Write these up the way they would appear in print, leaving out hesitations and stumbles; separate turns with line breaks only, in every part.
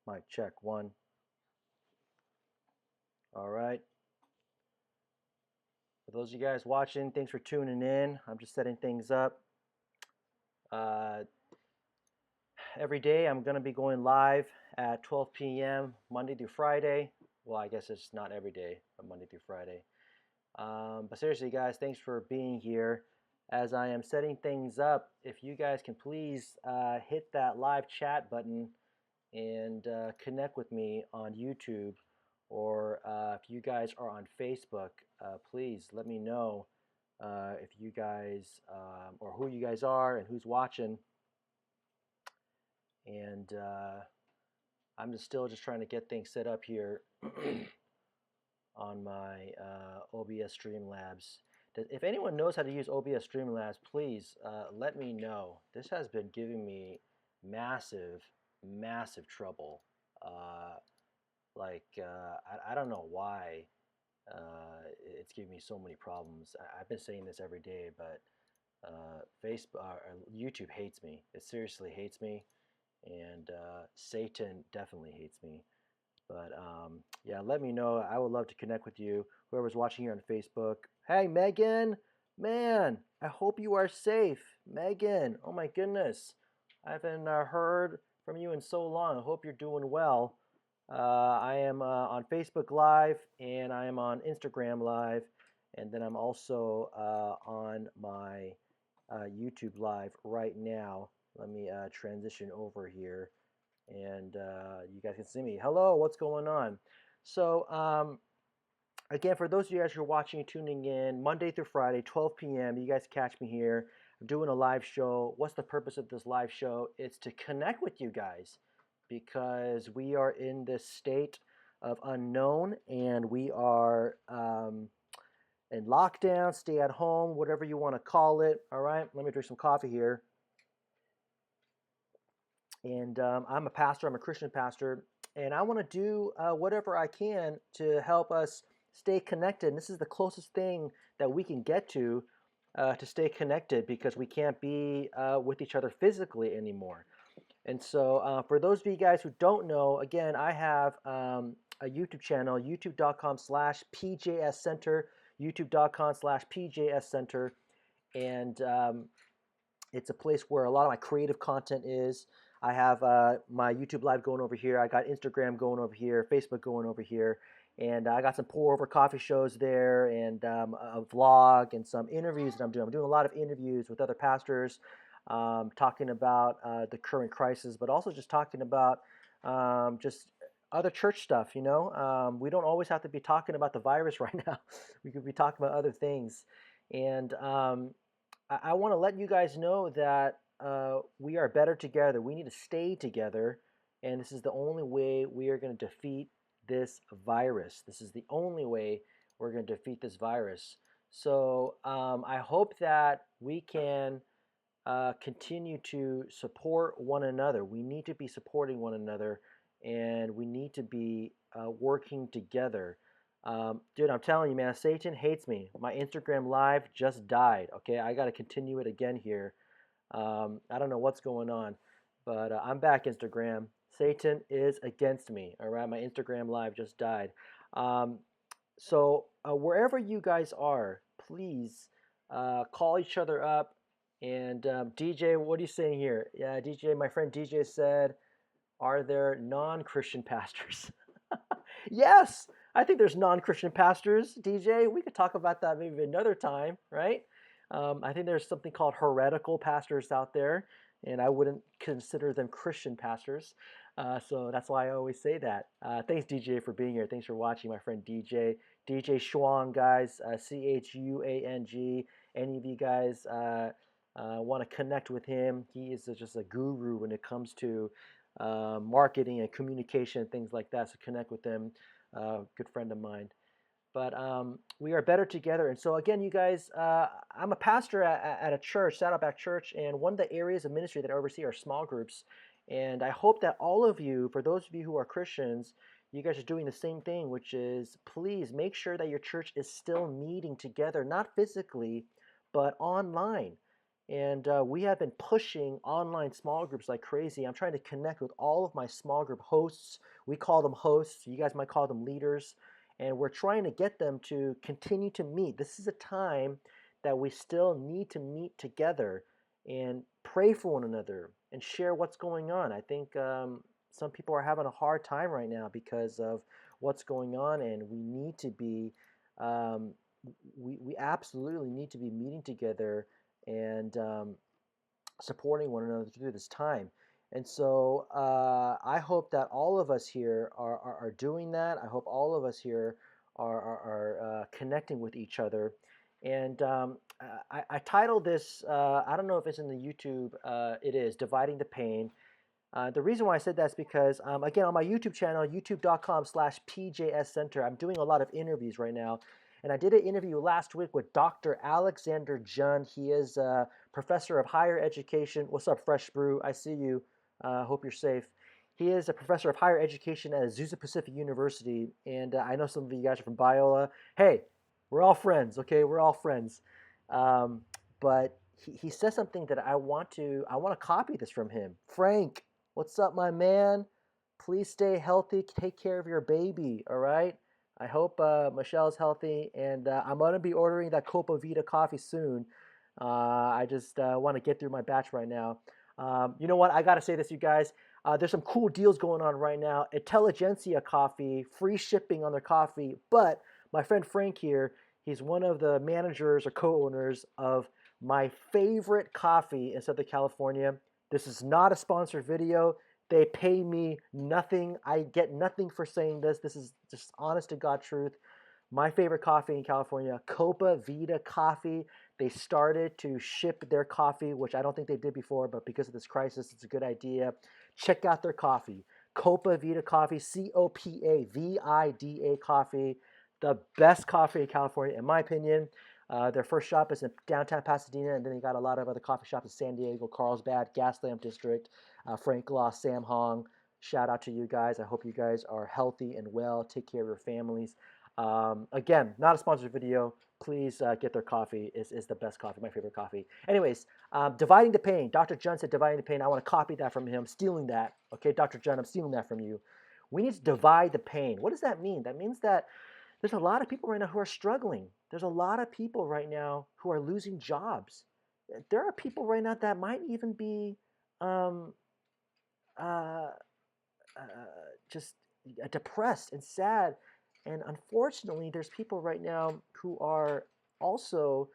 Mic check one. All right. For those of you guys watching, thanks for tuning in. I'm just setting things up. Uh, every day I'm going to be going live at 12 p.m. Monday through Friday. Well, I guess it's not every day, but Monday through Friday. But seriously, guys, thanks for being here. As I am setting things up, if you guys can please hit that live chat button and connect with me on YouTube, or if you guys are on Facebook, please let me know if you guys or who you guys are and who's watching. And I'm just still just trying to get things set up here on my OBS Streamlabs. If anyone knows how to use OBS Streamlabs, please let me know. This has been giving me massive, massive trouble. I don't know why it's giving me so many problems. I've been saying this every day, but Facebook, YouTube hates me. It seriously hates me, and Satan definitely hates me. But yeah, let me know. I would love to connect with you. Whoever's watching here on Facebook. Hey, Megan, man, I hope you are safe. Megan, oh my goodness. I haven't heard from you in so long. I hope you're doing well. I am on Facebook Live and I am on Instagram Live. And then I'm also on my YouTube Live right now. Let me transition over here and you guys can see me. Hello, what's going on? So, again, for those of you guys who are watching and tuning in, Monday through Friday, 12 p.m., you guys catch me here. I'm doing a live show. What's the purpose of this live show? It's to connect with you guys because we are in this state of unknown and we are in lockdown, stay at home, whatever you want to call it. All right, let me drink some coffee here. And I'm a pastor, I'm a Christian pastor, and I want to do whatever I can to help us stay connected. And this is the closest thing that we can get to stay connected because we can't be with each other physically anymore. And so, for those of you guys who don't know, again, I have a YouTube channel, youtube.com/PJS Center, youtube.com/PJS Center, and it's a place where a lot of my creative content is. I have my YouTube Live going over here. I got Instagram going over here, Facebook going over here, and I got some pour over coffee shows there, and a vlog and some interviews that I'm doing. I'm doing a lot of interviews with other pastors, talking about the current crisis, but also just talking about just other church stuff. We don't always have to be talking about the virus right now. We could be talking about other things, and I want to let you guys know that we are better together. We need to stay together, and this is the only way we are going to defeat this virus. This is the only way we're going to defeat this virus. So I hope that we can continue to support one another. We need to be supporting one another, and we need to be working together. Dude, I'm telling you, man, Satan hates me. My Instagram Live just died. Okay, I got to continue it again here. I don't know what's going on, but I'm back, Instagram. Satan is against me. All right, my Instagram Live just died. So wherever you guys are, please call each other up. And DJ, what are you saying here? Yeah, DJ, my friend DJ said, are there non-Christian pastors? Yes, I think there's non-Christian pastors, DJ. We could talk about that maybe another time, right? I think there's something called heretical pastors out there, and I wouldn't consider them Christian pastors. So that's why I always say that. Thanks, DJ, for being here. Thanks for watching, my friend DJ. DJ Shuang, guys, Chuang. Any of you guys want to connect with him? He is just a guru when it comes to marketing and communication and things like that. So connect with him. Good friend of mine. But we are better together. And so again, you guys, I'm a pastor at a church, Saddleback Church, and one of the areas of ministry that I oversee are small groups. And I hope that all of you, for those of you who are Christians, you guys are doing the same thing, which is please make sure that your church is still meeting together, not physically, but online. And we have been pushing online small groups like crazy. I'm trying to connect with all of my small group hosts. We call them hosts. You guys might call them leaders. And we're trying to get them to continue to meet. This is a time that we still need to meet together and pray for one another and share what's going on. I think some people are having a hard time right now because of what's going on, and we need to be, um, we absolutely need to be meeting together and supporting one another through this time. And so I hope that all of us here are doing that. I hope all of us here are connecting with each other. And I titled this, I don't know if it's in the YouTube, it is Dividing the Pain. The reason why I said that is because, again, on my YouTube channel, youtube.com/PJS Center, I'm doing a lot of interviews right now. And I did an interview last week with Dr. Alexander Jun. He is a professor of higher education. What's up, Fresh Brew? I see you. Hope you're safe. He is a professor of higher education at Azusa Pacific University. And I know some of you guys are from Biola. Hey, we're all friends, okay? We're all friends. Um, but he says something that I want to copy this from him. Frank, what's up, my man? Please stay healthy. Take care of your baby, all right? I hope Michelle's healthy, and I'm going to be ordering that Copa Vita coffee soon. I just want to get through my batch right now. You know what? I got to say this, you guys. There's some cool deals going on right now. Intelligentsia Coffee, free shipping on their coffee. But my friend Frank here, he's one of the managers or co-owners of my favorite coffee in Southern California. This is not a sponsored video. They pay me nothing. I get nothing for saying this. This is just honest to God truth. My favorite coffee in California, Copa Vita Coffee. They started to ship their coffee, which I don't think they did before, but because of this crisis, it's a good idea. Check out their coffee. Copa Vita Coffee, COPAVIDA Coffee. The best coffee in California, in my opinion. Their first shop is in downtown Pasadena, and then they got a lot of other coffee shops in San Diego, Carlsbad, Gaslamp District, Frank Law, Sam Hong. Shout out to you guys. I hope you guys are healthy and well. Take care of your families. Again, not a sponsored video. Please get their coffee. Is the best coffee, my favorite coffee. Anyways, dividing the pain. Dr. Jun said dividing the pain. I want to copy that from him. Stealing that. Okay, Dr. Jun, I'm stealing that from you. We need to divide the pain. What does that mean? That means that there's a lot of people right now who are struggling. There's a lot of people right now who are losing jobs. There are people right now that might even be um, uh, just depressed and sad. And unfortunately, there's people right now who are also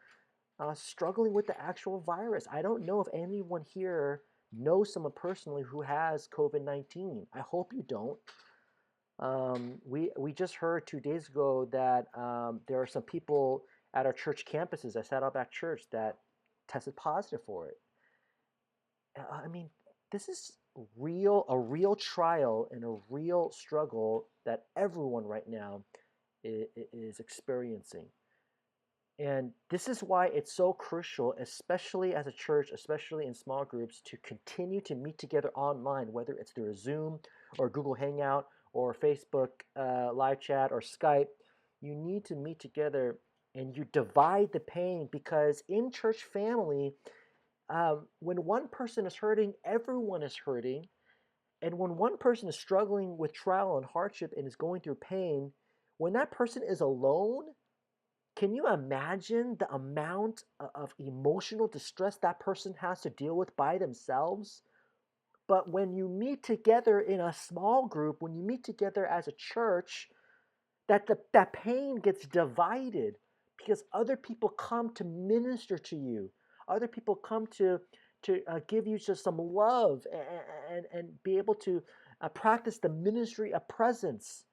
struggling with the actual virus. I don't know if anyone here knows someone personally who has COVID-19. I hope you don't. We just heard 2 days ago that there are some people at our church campuses at Saddleback Church that tested positive for it. I mean, this is a real trial and a real struggle that everyone right now is experiencing. And this is why it's so crucial, especially as a church, especially in small groups, to continue to meet together online, whether it's through a Zoom or Google Hangout or Facebook live chat or Skype. You need to meet together and you divide the pain, because in church family, when one person is hurting, everyone is hurting. And when one person is struggling with trial and hardship and is going through pain, when that person is alone, can you imagine the amount of emotional distress that person has to deal with by themselves? But when you meet together in a small group, when you meet together as a church, that pain gets divided because other people come to minister to you. Other people come to give you just some love and be able to practice the ministry of presence.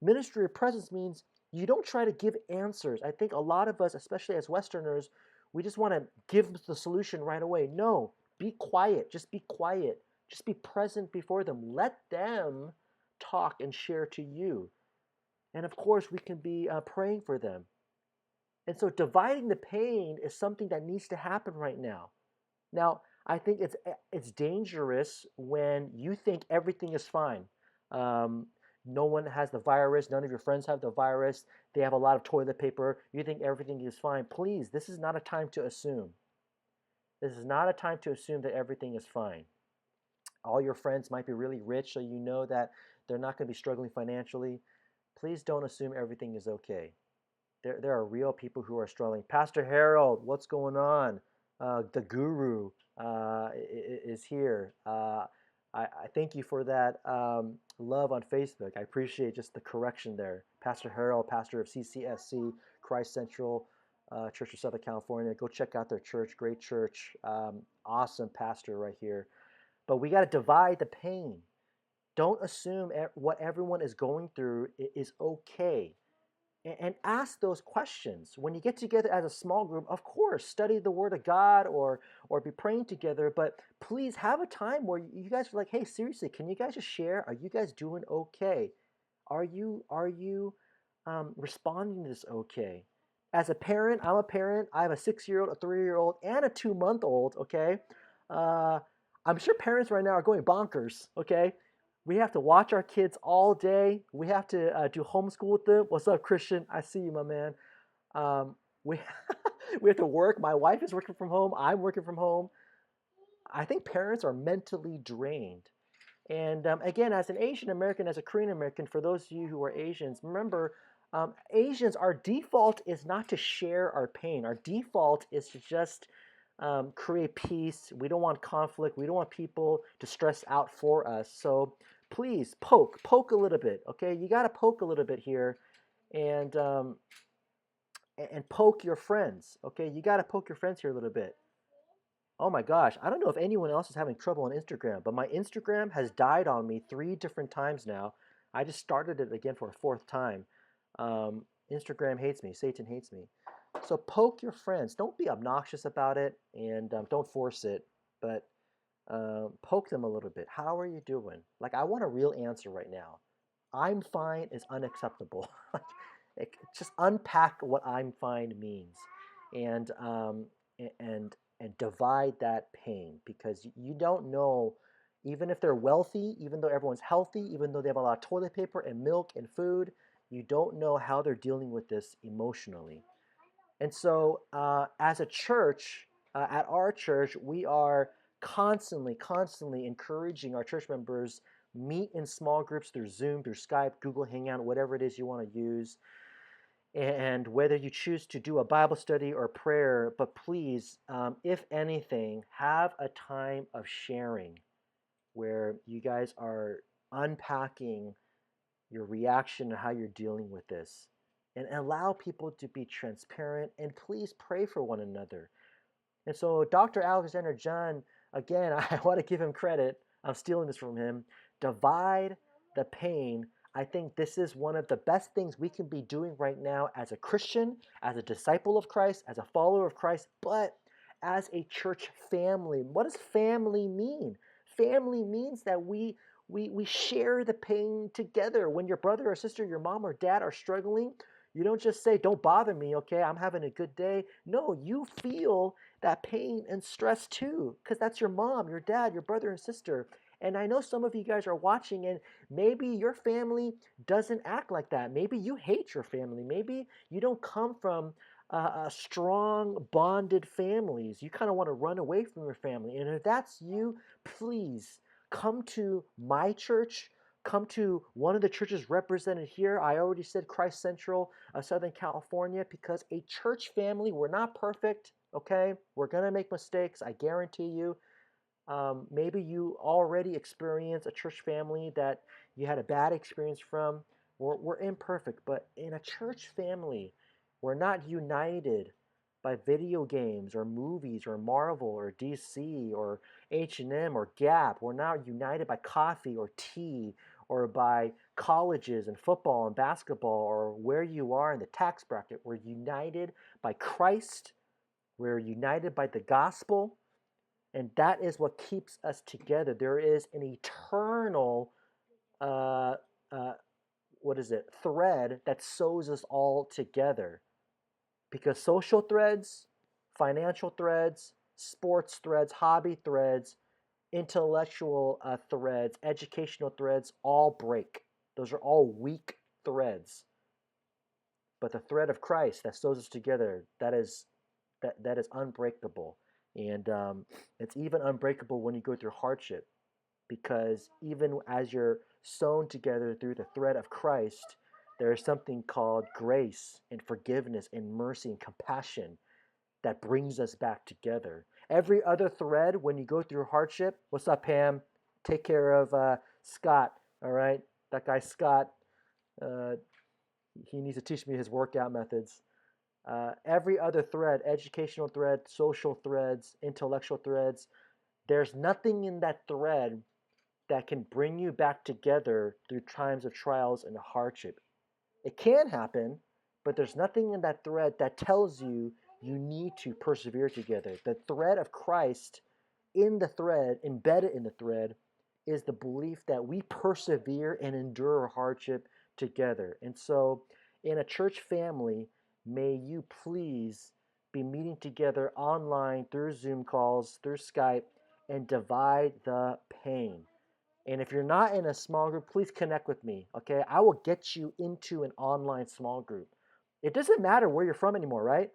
Ministry of presence means you don't try to give answers. I think a lot of us, especially as Westerners, we just want to give the solution right away. No, be quiet. Just be quiet. Just be present before them. Let them talk and share to you. And of course, we can be praying for them. And so dividing the pain is something that needs to happen right now. Now, I think it's dangerous when you think everything is fine. Um, no one has the virus. None of your friends have the virus. They have a lot of toilet paper. You think everything is fine. Please, this is not a time to assume. This is not a time to assume that everything is fine. All your friends might be really rich, so you know that they're not going to be struggling financially. Please don't assume everything is okay. There are real people who are struggling. Pastor Harold, what's going on? The guru is here. I thank you for that love on Facebook. I appreciate just the correction there. Pastor Harold, pastor of CCSC, Christ Central Church of Southern California. Go check out their church. Great church. Awesome pastor right here. But we got to divide the pain. Don't assume what everyone is going through is okay. And ask those questions. When you get together as a small group, of course, study the Word of God or be praying together, but please have a time where you guys are like, hey, seriously, can you guys just share? Are you guys doing okay? Are you responding to this okay? As a parent, I'm a parent. I have a 6-year-old, a 3-year-old, and a 2-month-old. Okay, uh, I'm sure parents right now are going bonkers. Okay, we have to watch our kids all day. We have to do homeschool with them. What's up, Christian? I see you, my man. We we have to work. My wife is working from home. I'm working from home. I think parents are mentally drained. And again, as an Asian American, as a Korean American, for those of you who are Asians, remember, Asians, our default is not to share our pain. Our default is to just create peace. We don't want conflict. We don't want people to stress out for us. So please poke a little bit. Okay, you got to poke a little bit here, and and poke your friends. Okay, you got to poke your friends here a little bit. Oh my gosh, I don't know if anyone else is having trouble on Instagram, but my Instagram has died on me 3 different times now. I just started it again for a fourth time. Instagram hates me. Satan hates me. So poke your friends. Don't be obnoxious about it, and don't force it, but poke them a little bit. How are you doing? Like, I want a real answer right now. I'm fine is unacceptable. Just unpack what I'm fine means, and and and divide that pain, because you don't know, even if they're wealthy, even though everyone's healthy, even though they have a lot of toilet paper and milk and food, you don't know how they're dealing with this emotionally. And so, as a church, at our church, we are constantly encouraging our church members meet in small groups through Zoom, through Skype, Google Hangout, whatever it is you want to use. And whether you choose to do a Bible study or prayer, but please, if anything, have a time of sharing where you guys are unpacking your reaction and how you're dealing with this. And allow people to be transparent, and please pray for one another. And so, Dr. Alexander John, again, I want to give him credit. I'm stealing this from him. Divide the pain. I think this is one of the best things we can be doing right now as a Christian, as a disciple of Christ, as a follower of Christ, but as a church family. What does family mean? Family means that we share the pain together. When your brother or sister, your mom or dad are struggling, you don't just say, don't bother me, okay? I'm having a good day. No, you feel that pain and stress too, because that's your mom, your dad, your brother and sister. And I know some of you guys are watching, and maybe your family doesn't act like that. Maybe you hate your family. Maybe you don't come from strong, bonded families. You kind of want to run away from your family. And if that's you, please come to my church. Come to one of the churches represented here. I already said Christ Central, Southern California, because a church family, we're not perfect, okay? We're going to make mistakes, I guarantee you. Maybe you already experienced a church family that you had a bad experience from. We're imperfect, but in a church family, we're not united by video games or movies or Marvel or DC or H&M or Gap. We're not united by coffee or tea or by colleges and football and basketball or where you are in the tax bracket. We're united by Christ. We're united by the gospel. And that is what keeps us together. There is an eternal, uh, uh, thread that sews us all together. Because social threads, financial threads, sports threads, hobby threads, intellectual threads, educational threads all break. Those are all weak threads. But the thread of Christ that sews us together, that is unbreakable. And it's even unbreakable when you go through hardship, because even as you're sewn together through the thread of Christ, there is something called grace and forgiveness and mercy and compassion that brings us back together. Every other thread, when you go through hardship, what's up, Pam? Take care of Scott, all right? That guy, Scott, uh, he needs to teach me his workout methods. Every other thread, educational thread, social threads, intellectual threads, there's nothing in that thread that can bring you back together through times of trials and hardship. It can happen, but there's nothing in that thread that tells you you need to persevere together. The thread of Christ in the thread, embedded in the thread, is the belief that we persevere and endure hardship together. And so, in a church family, may you please be meeting together online through Zoom calls, through Skype, and divide the pain. And if you're not in a small group, please connect with me. Okay, I will get you into an online small group. It doesn't matter where you're from anymore, right?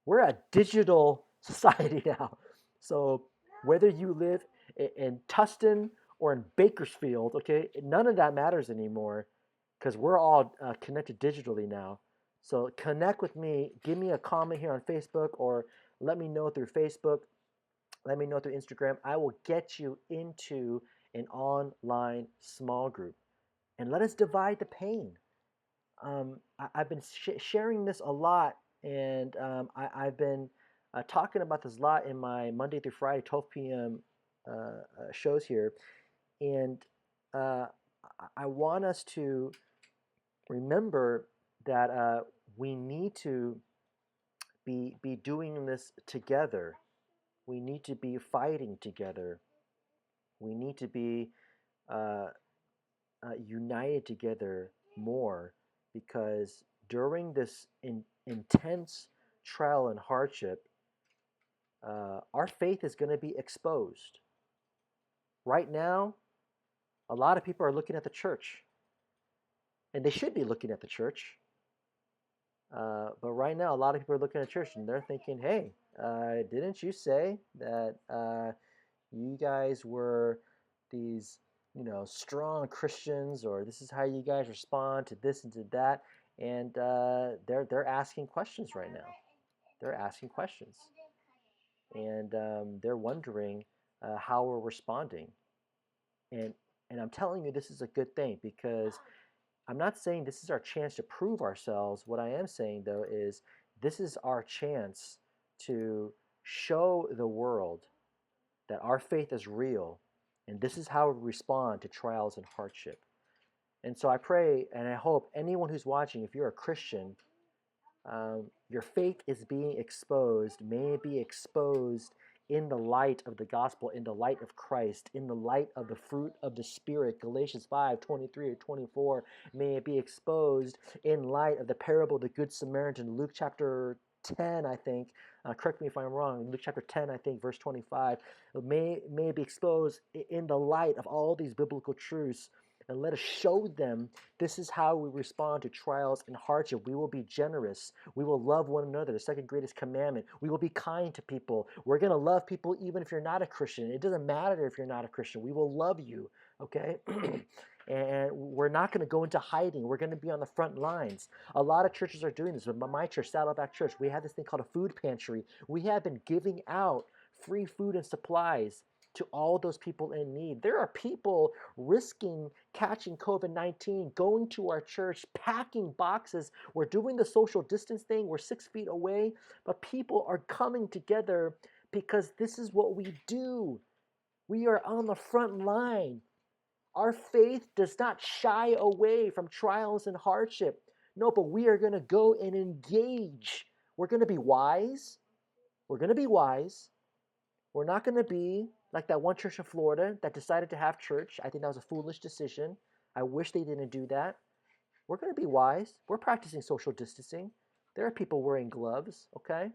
We're a digital society now. So whether you live in Tustin or in Bakersfield, okay, none of that matters anymore, because we're all connected digitally now. So connect with me. Give me a comment here on Facebook, or let me know through Facebook. Let me know through Instagram. I will get you into an online small group, and let us divide the pain. I've been sharing this a lot, and I've been talking about this a lot in my Monday through Friday 12 p.m. Shows here. And uh, I want us to remember that we need to be doing this together. We need to be fighting together. We need to be uh, united together more, because during this intense trial and hardship, our faith is going to be exposed. Right now, a lot of people are looking at the church, and they should be looking at the church. But right now, a lot of people are looking at church and they're thinking, hey, didn't you say that you guys were these, strong Christians, or this is how you guys respond to this and to that? And they're asking questions right now. They're asking questions, and they're wondering how we're responding. And I'm telling you, this is a good thing, because I'm not saying this is our chance to prove ourselves. What I am saying, though, is this is our chance to show the world that our faith is real, and this is how we respond to trials and hardship. And so I pray and I hope anyone who's watching, if you're a Christian, your faith is being exposed. May it be exposed in the light of the gospel, in the light of Christ, in the light of the fruit of the Spirit, Galatians 5:23 or 24. May it be exposed in light of the parable of the Good Samaritan, Luke chapter 10, I think. Correct me if I'm wrong. Luke chapter 10, I think, verse 25. May it be exposed in the light of all these biblical truths. And let us show them this is how we respond to trials and hardship. We will be generous. We will love one another, the second greatest commandment. We will be kind to people. We're going to love people even if you're not a Christian. It doesn't matter if you're not a Christian. We will love you, okay? And we're not going to go into hiding. We're going to be on the front lines. A lot of churches are doing this. But my church, Saddleback Church, we have this thing called a food pantry. We have been giving out free food and supplies to all those people in need. There are people risking catching COVID-19, going to our church, packing boxes. We're doing the social distance thing. We're 6 feet away, but people are coming together because this is what we do. We are on the front line. Our faith does not shy away from trials and hardship. No, but we are going to go and engage. We're going to be wise. We're going to be wise. We're not going to be like that one church in Florida that decided to have church. I think that was a foolish decision. I wish they didn't do that. We're going to be wise. We're practicing social distancing. There are people wearing gloves, okay?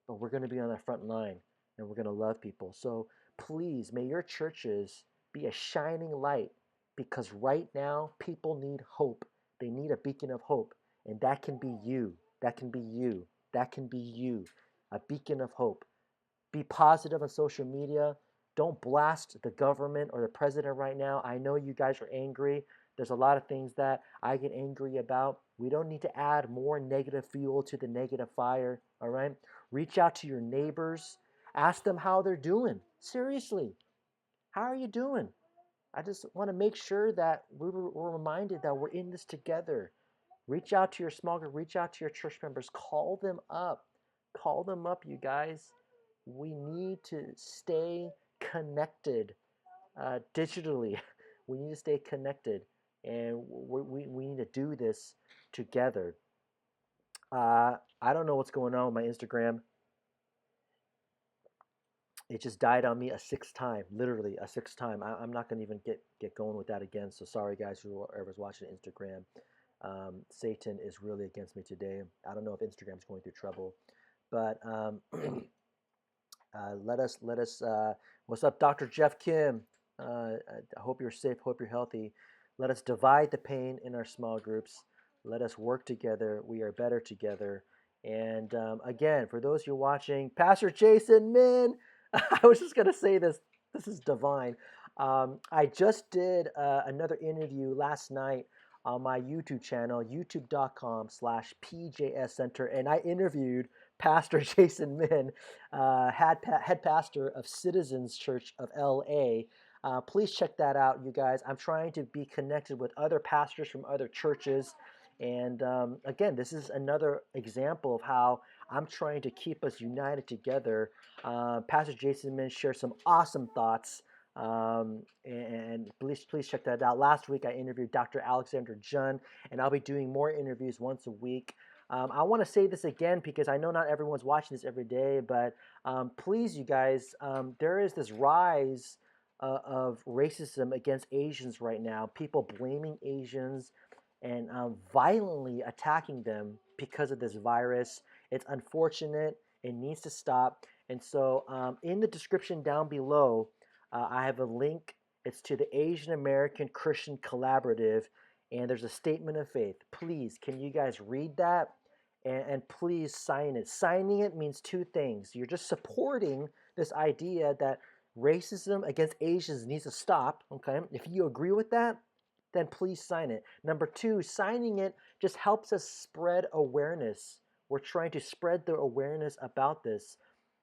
But we're going to be on the front line, and we're going to love people. So please, may your churches be a shining light, because right now people need hope. They need a beacon of hope, and that can be you. That can be you. That can be you. A beacon of hope. Be positive on social media. Don't blast the government or the president right now. I know you guys are angry. There's a lot of things that I get angry about. We don't need to add more negative fuel to the negative fire, all right? Reach out to your neighbors. Ask them how they're doing. Seriously, how are you doing? I just want to make sure that we're reminded that we're in this together. Reach out to your small group, reach out to your church members, call them up. Call them up, you guys. We need to stay connected digitally. We need to stay connected, and we need to do this together. I don't know what's going on with my Instagram. It just died on me a sixth time, literally a sixth time. I'm not going to even get going with that again. So sorry, guys, whoever's watching Instagram. Satan is really against me today. I don't know if Instagram's going through trouble, but let us. What's up, Dr. Jeff Kim? I hope you're safe. Hope you're healthy. Let us divide the pain in our small groups. Let us work together. We are better together. And again, for those of you watching, Pastor Jason Min, I was just gonna say this. This is divine. I just did another interview last night on my YouTube channel, youtube.com/PJS Center, and I interviewed Pastor Jason Min, head pastor of Citizens Church of LA. Please check that out, you guys. I'm trying to be connected with other pastors from other churches. And again, this is another example of how I'm trying to keep us united together. Pastor Jason Min shared some awesome thoughts. And please check that out. Last week I interviewed Dr. Alexander Jun, and I'll be doing more interviews once a week. I want to say this again because I know not everyone's watching this every day, but please, you guys, there is this rise of racism against Asians right now. People blaming Asians and violently attacking them because of this virus. It's unfortunate. It needs to stop. And so, in the description down below, I have a link. It's to the Asian American Christian Collaborative, and there's a statement of faith. Please, can you guys read that? And please sign it. Signing it means two things. You're just supporting this idea that racism against Asians needs to stop. Okay? If you agree with that, then please sign it. Number two, signing it just helps us spread awareness. We're trying to spread the awareness about this.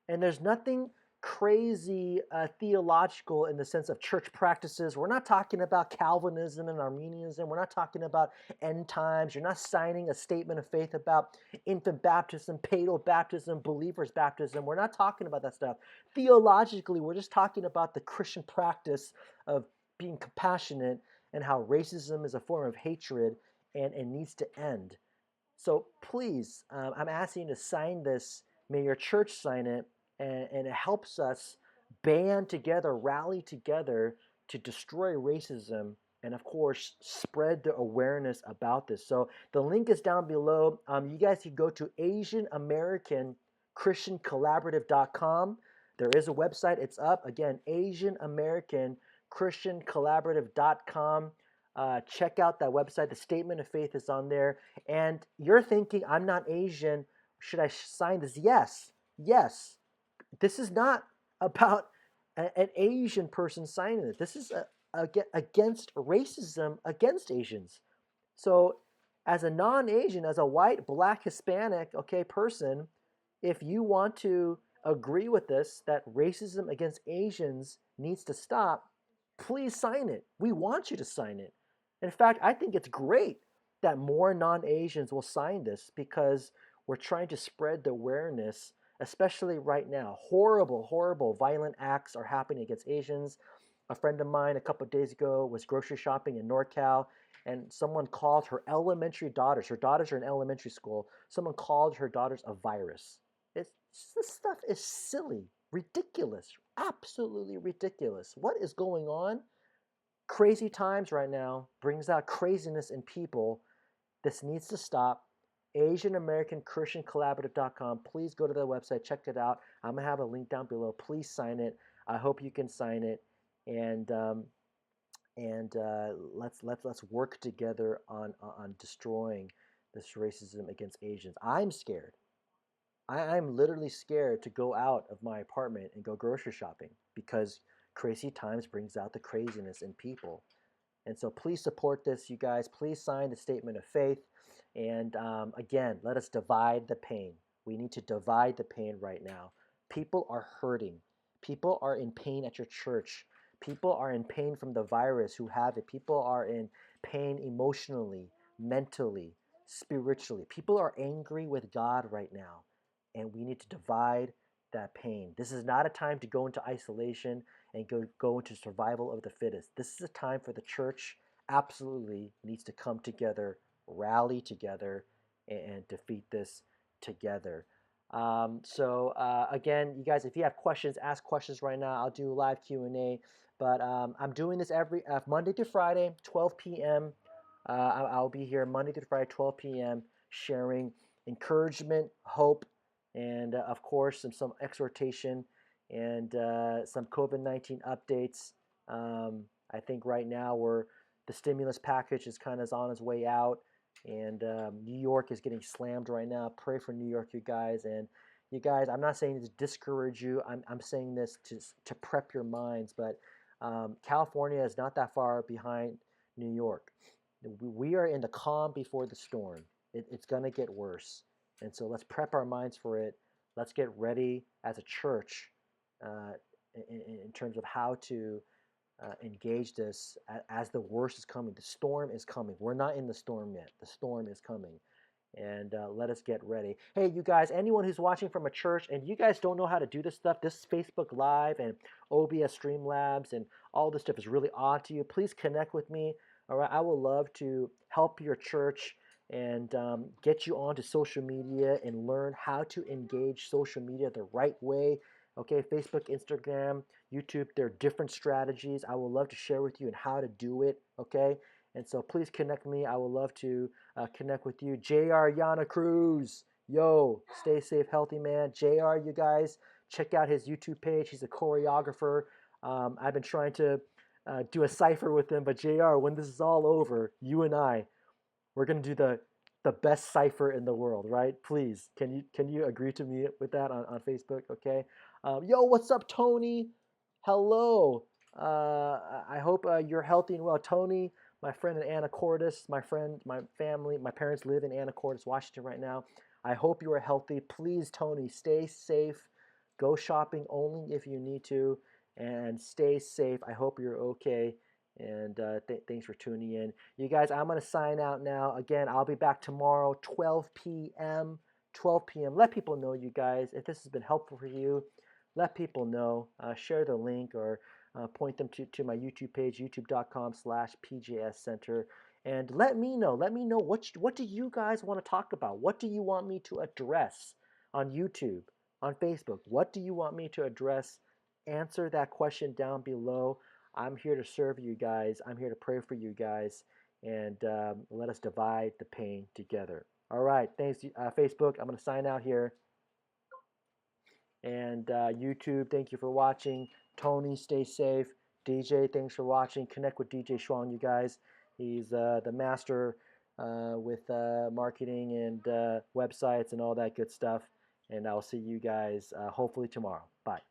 And there's nothing crazy theological in the sense of church practices. We're not talking about Calvinism and Arminianism. We're not talking about end times. You're not signing a statement of faith about infant baptism, paedo baptism, believer's baptism. We're not talking about that stuff. Theologically, we're just talking about the Christian practice of being compassionate and how racism is a form of hatred and needs to end. So please, I'm asking you to sign this. May your church sign it, and it helps us band together, rally together to destroy racism, and of course, spread the awareness about this. So the link is down below. You guys can go to Asian American Christian Collaborative.com. There is a website, it's up. Again, Asian American Christian Collaborative.com. Check out that website. The statement of faith is on there. And you're thinking, I'm not Asian. Should I sign this? Yes. Yes. This is not about an Asian person signing it. This is against racism against Asians. So, as a non-Asian, as a white, black, Hispanic, okay, person, if you want to agree with this that racism against Asians needs to stop, please sign it. We want you to sign it. In fact, I think it's great that more non-Asians will sign this because we're trying to spread the awareness, especially right now. Horrible, horrible, violent acts are happening against Asians. A friend of mine a couple of days ago was grocery shopping in NorCal, and someone called her elementary daughters. Her daughters are in elementary school. Someone called her daughters a virus. This stuff is silly, ridiculous, absolutely ridiculous. What is going on? Crazy times right now brings out craziness in people. This needs to stop. Asian American Christian Collaborative.com. Please go to their website, check it out. I'm gonna have a link down below. Please sign it. I hope you can sign it, and let's work together on destroying this racism against Asians. I'm scared. I'm literally scared to go out of my apartment and go grocery shopping because crazy times brings out the craziness in people. And so please support this, you guys. Please sign the statement of faith. And again, let us divide the pain. We need to divide the pain right now. People are hurting. People are in pain at your church. People are in pain from the virus who have it. People are in pain emotionally, mentally, spiritually. People are angry with God right now. And we need to divide that pain. This is not a time to go into isolation and go into survival of the fittest. This is a time for the church absolutely needs to come together, rally together, and defeat this together. Again, you guys, if you have questions, ask questions right now. I'll do live Q&A, but I'm doing this every Monday through Friday, 12 p.m. I'll be here Monday through Friday, 12 p.m., sharing encouragement, hope, and of course, some exhortation and some COVID-19 updates. I think right now the stimulus package is kind of on its way out, and New York is getting slammed right now. Pray for New York, you guys. And you guys, I'm not saying this to discourage you. I'm saying this to prep your minds. But California is not that far behind New York. We are in the calm before the storm. It's going to get worse. And so let's prep our minds for it. Let's get ready as a church uh, in terms of how to engage this as the worst is coming. The storm is coming. We're not in the storm yet. The storm is coming. And let us get ready. Hey, you guys, anyone who's watching from a church and you guys don't know how to do this stuff, this Facebook Live and OBS Streamlabs and all this stuff is really odd to you, please connect with me. All right, I will love to help your church and get you onto social media and learn how to engage social media the right way. Okay, Facebook, Instagram, YouTube, there are different strategies. I will love to share with you and how to do it. Okay, and so please connect me. I would love to connect with you. JR Yana Cruz, yo, stay safe, healthy, man. JR, you guys, check out his YouTube page. He's a choreographer. I've been trying to do a cipher with him, but JR, when this is all over, you and I, we're gonna do the best cipher in the world, right? Please, can you agree to me with that on Facebook? Okay. Yo, what's up, Tony? Hello. I hope you're healthy and well, Tony. My friend in Anacortes, my family, my parents live in Anacortes, Washington right now. I hope you are healthy. Please, Tony, stay safe. Go shopping only if you need to, and stay safe. I hope you're okay. And thanks for tuning in. You guys, I'm going to sign out now. Again, I'll be back tomorrow, 12 p.m. 12 p.m. Let people know, you guys, if this has been helpful for you, let people know. Share the link or point them to my YouTube page, youtube.com/PJS Center. And let me know. Let me know what do you guys want to talk about? What do you want me to address on YouTube, on Facebook? What do you want me to address? Answer that question down below. I'm here to serve you guys. I'm here to pray for you guys. And let us divide the pain together. All right. Thanks, Facebook. I'm going to sign out here. And YouTube, thank you for watching. Tony, stay safe. DJ, thanks for watching. Connect with DJ Shuang, you guys. He's the master with marketing and websites and all that good stuff. And I'll see you guys hopefully tomorrow. Bye.